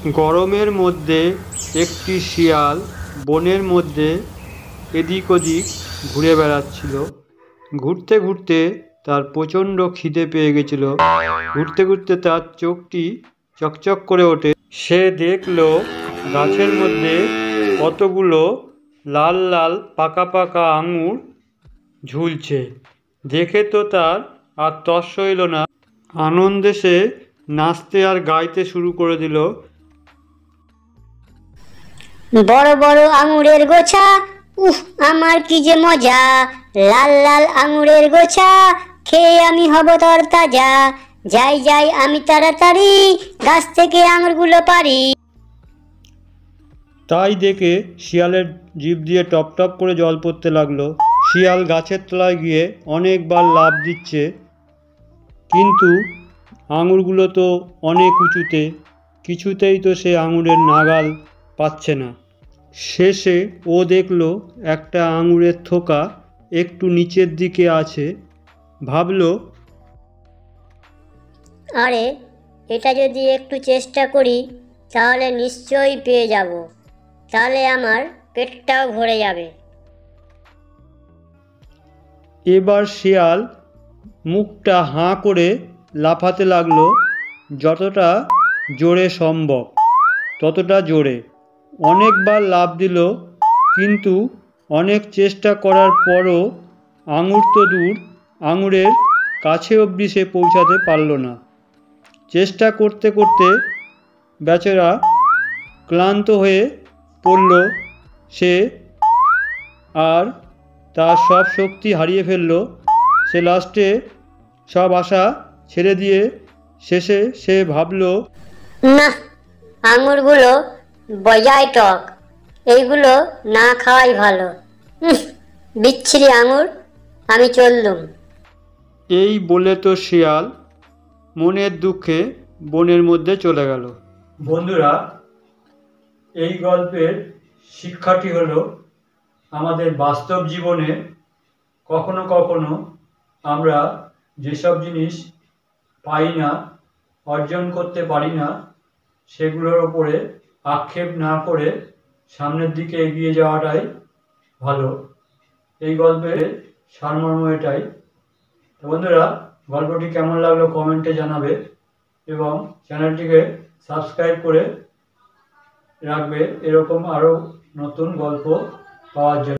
গরমের মধ্যে একটি শিয়াল বনের মধ্যে এদিক ওদিক ঘুরে বেড়াচ্ছিল। ঘুরতে ঘুরতে তার প্রচণ্ড খিদে পেয়ে গেছিল। ঘুরতে ঘুরতে তার চোখটি চকচক করে ওঠে। সে দেখলো গাছের মধ্যে কতগুলো লাল লাল পাকা পাকা আঙুর ঝুলছে। দেখে তো তার আর তর সইল না। আনন্দে সে নাচতে আর গাইতে শুরু করে দিল। বড় বড় আঙুরের গোছা, উফ আমার কি যে মজা, লাল লাল আঙুরের গোছা, খেয়ে আমি হব তরতাজা, যাই যাই আমি তাড়াতাড়ি গাছ থেকে আঙুরগুলো পারি। তাই দেখে শিয়ালের জিভ দিয়ে টপ টপ করে জল পড়তে লাগলো। শিয়াল গাছের তলায় গিয়ে অনেকবার লাফ দিচ্ছে, কিন্তু আঙুরগুলো তো অনেক উঁচুতে, কিছুতেই তো সে আঙুরের নাগাল পাচ্ছে না। শেষে ও দেখলো একটা আঙুরের থোকা একটু নিচের দিকে আছে। ভাবলো, আরে এটা যদি একটু চেষ্টা করি তাহলে নিশ্চয়ই পেয়ে যাব, তাহলে আমার পেটটাও ভরে যাবে। এবার শিয়াল মুখটা হাঁ করে লাফাতে লাগলো, যতটা জোরে সম্ভব ততটা জোরে। অনেকবার লাফ দিল, কিন্তু অনেক চেষ্টা করার পরও আঙুর তো দূর, আঙুরের কাছে অবধি সে পৌঁছাতে পারল না। চেষ্টা করতে করতে বেচারা ক্লান্ত হয়ে পড়ল সে, আর তার সব শক্তি হারিয়ে ফেলল। সে লাস্টে সব আশা ছেড়ে দিয়ে শেষে সে ভাবল, না, আঙুরগুলো বজায় টক, এইগুলো না খাওয়াই ভালো। বিচ্ছিরি আঙুর, আমি চললুম। এই বলে তো শিয়াল মনের দুঃখে বনের মধ্যে চলে গেল। বন্ধুরা, এই গল্পের শিক্ষাটি হলো, আমাদের বাস্তব জীবনে কখনো কখনো আমরা যেসব জিনিস পাই না, অর্জন করতে পারি না, সেগুলোর ওপরে আক্ষেপ না করে সামনের দিকে এগিয়ে যাওয়াটাই ভালো। এই গল্পের সারমর্ম এটাই। তো বন্ধুরা, গল্পটি কেমন লাগলো কমেন্টে জানাবে এবং চ্যানেলটিকে সাবস্ক্রাইব করে রাখবে এরকম আরও নতুন গল্প পাওয়ার জন্য।